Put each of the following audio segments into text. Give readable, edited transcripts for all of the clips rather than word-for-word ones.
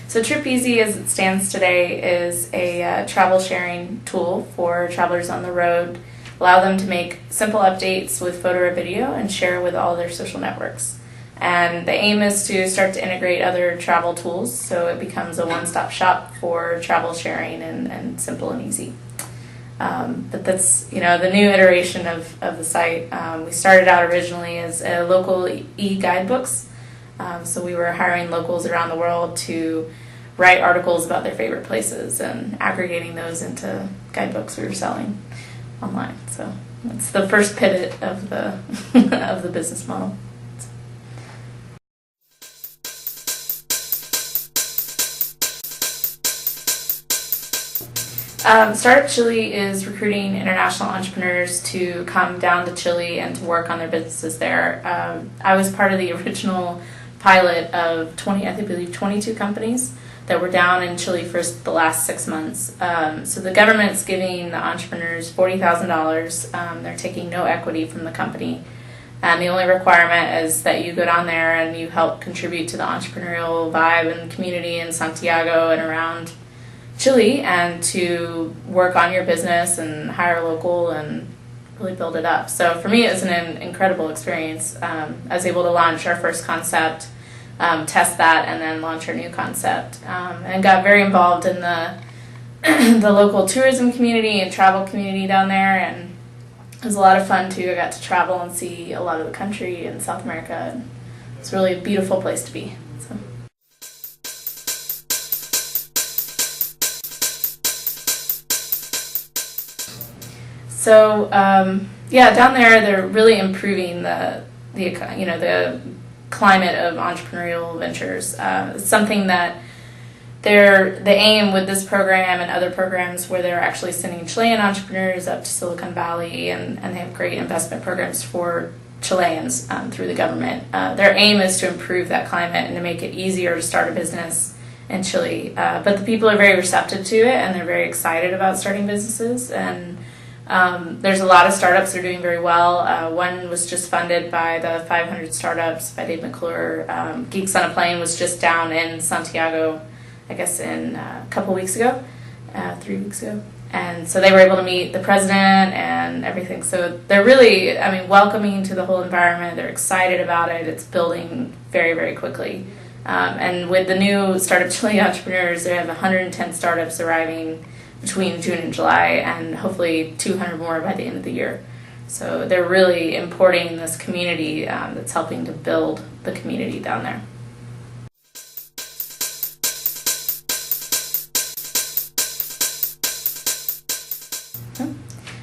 So Tripeezy, as it stands today, is a travel sharing tool for travelers on the road. Allow them to make simple updates with photo or video and share with all their social networks. And the aim is to start to integrate other travel tools so it becomes a one-stop shop for travel sharing and simple and easy. But that's the new iteration of the site. We started out originally as a local e-guidebooks. So we were hiring locals around the world to write articles about their favorite places and aggregating those into guidebooks we were selling online. So that's the first pivot of the of the business model. Startup Chile is recruiting international entrepreneurs to come down to Chile and to work on their businesses there. I was part of the original pilot of 22 companies that were down in Chile for the last 6 months. So the government's giving the entrepreneurs $40,000. They're taking no equity from the company. And the only requirement is that you go down there and you help contribute to the entrepreneurial vibe and community in Santiago and around Chile, and to work on your business and hire local and really build it up. So for me, it was an incredible experience. I was able to launch our first concept, test that, and then launch our new concept, and got very involved in the the local tourism community and travel community down there, and it was a lot of fun too. I got to travel and see a lot of the country in South America, and it's really a beautiful place to be. So down there they're really improving the climate of entrepreneurial ventures. It's something that the aim with this program and other programs where they're actually sending Chilean entrepreneurs up to Silicon Valley, and they have great investment programs for Chileans through the government. Their aim is to improve that climate and to make it easier to start a business in Chile. But the people are very receptive to it, and they're very excited about starting businesses. And there's a lot of startups that are doing very well. One was just funded by the 500 Startups by Dave McClure. Geeks on a Plane was just down in Santiago, I guess in a couple weeks ago, 3 weeks ago. And so they were able to meet the president and everything. So they're really, welcoming to the whole environment. They're excited about it. It's building very, very quickly. And with the new Startup Chile entrepreneurs, they have 110 startups arriving between June and July, and hopefully 200 more by the end of the year. So they're really importing this community that's helping to build the community down there.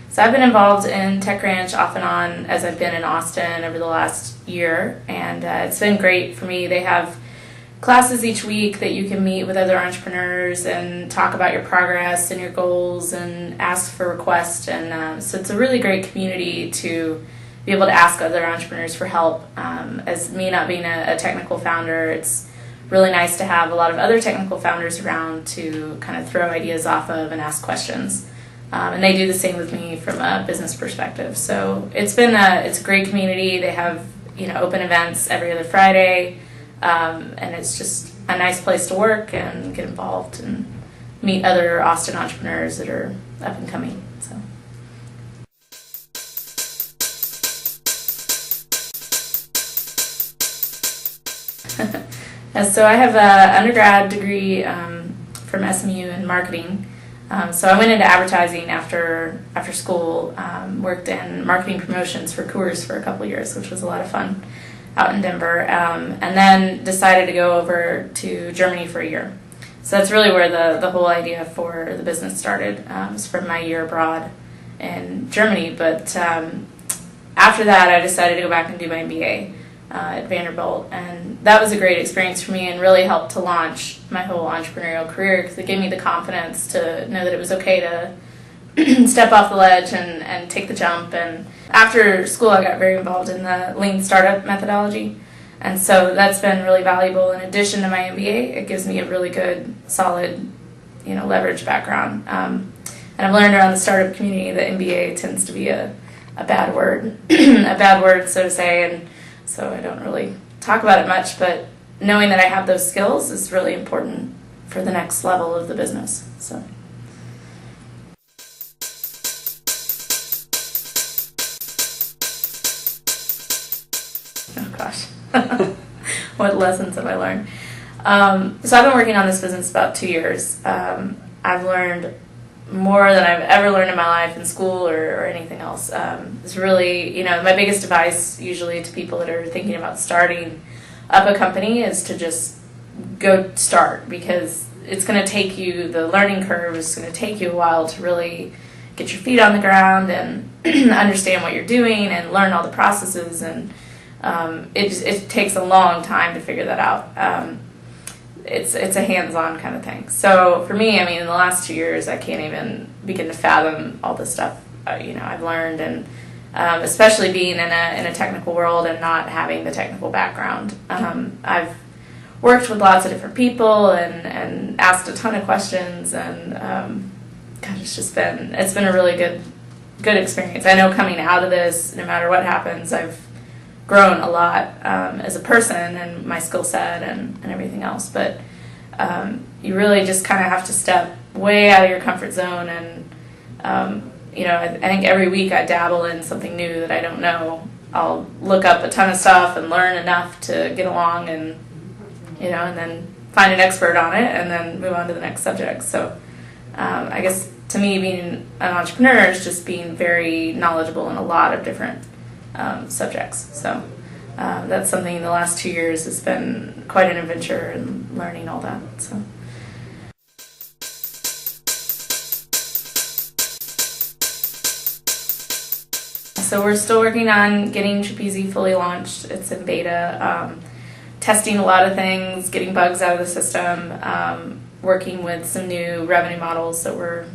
So I've been involved in Tech Ranch off and on as I've been in Austin over the last year, and it's been great for me. They have classes each week that you can meet with other entrepreneurs and talk about your progress and your goals and ask for requests. And so it's a really great community to be able to ask other entrepreneurs for help. As me not being a technical founder, it's really nice to have a lot of other technical founders around to kind of throw ideas off of and ask questions. And they do the same with me from a business perspective. So it's a great community. They have open events every other Friday. And it's just a nice place to work and get involved and meet other Austin entrepreneurs that are up and coming. So I have an undergrad degree from SMU in marketing. So I went into advertising after school, worked in marketing promotions for Coors for a couple of years, which was a lot of fun out in Denver, and then decided to go over to Germany for a year. So that's really where the whole idea for the business started, was from my year abroad in Germany. But after that, I decided to go back and do my MBA at Vanderbilt, and that was a great experience for me and really helped to launch my whole entrepreneurial career, because it gave me the confidence to know that it was okay to step off the ledge and take the jump. And after school, I got very involved in the lean startup methodology, and so that's been really valuable. In addition to my MBA, it gives me a really good, solid, leverage background. And I've learned around the startup community that MBA tends to be a bad word, a bad word, so to say, and so I don't really talk about it much. But knowing that I have those skills is really important for the next level of the business. So. Oh gosh, what lessons have I learned? So I've been working on this business about 2 years. I've learned more than I've ever learned in my life in school or anything else. It's really, my biggest advice usually to people that are thinking about starting up a company is to just go start, because it's going to take you, the learning curve is going to take you a while to really get your feet on the ground and understand what you're doing and learn all the processes, and it takes a long time to figure that out. It's a hands-on kind of thing. So for me, in the last 2 years, I can't even begin to fathom all the stuff I've learned, and especially being in a technical world and not having the technical background. I've worked with lots of different people and asked a ton of questions, and God, it's been a really good experience. I know coming out of this, no matter what happens, I've grown a lot as a person and my skill set and everything else. But you really just kind of have to step way out of your comfort zone. And, I think every week I dabble in something new that I don't know. I'll look up a ton of stuff and learn enough to get along and then find an expert on it and then move on to the next subject. So I guess to me, being an entrepreneur is just being very knowledgeable in a lot of different subjects. So that's something in the last 2 years has been quite an adventure in learning all that. So we're still working on getting Tripeezy fully launched. It's in beta, testing a lot of things, getting bugs out of the system, working with some new revenue models that were,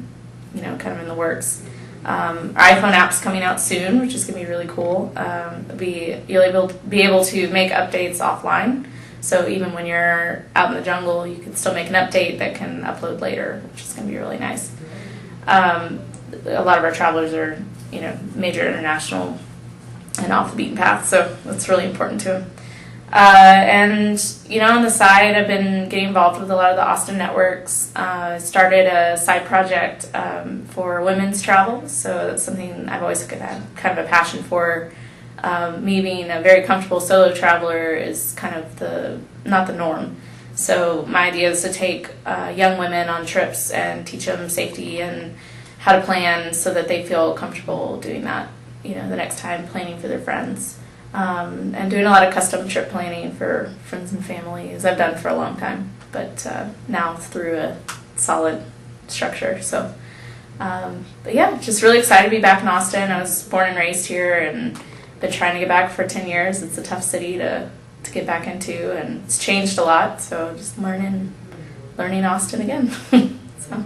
kind of in the works. Our iPhone app's coming out soon, which is going to be really cool. You'll be able to make updates offline. So even when you're out in the jungle, you can still make an update that can upload later, which is going to be really nice. A lot of our travelers are, major international and off the beaten path, so that's really important to them. And on the side, I've been getting involved with a lot of the Austin networks. Started a side project for women's travel, so that's something I've always had kind of a passion for. Me being a very comfortable solo traveler is kind of not the norm. So my idea is to take young women on trips and teach them safety and how to plan so that they feel comfortable doing that, the next time, planning for their friends. And doing a lot of custom trip planning for friends and family, as I've done for a long time, but now through a solid structure. So, but yeah, just really excited to be back in Austin. I was born and raised here and been trying to get back for 10 years. It's a tough city to get back into, and it's changed a lot, so just learning Austin again. So.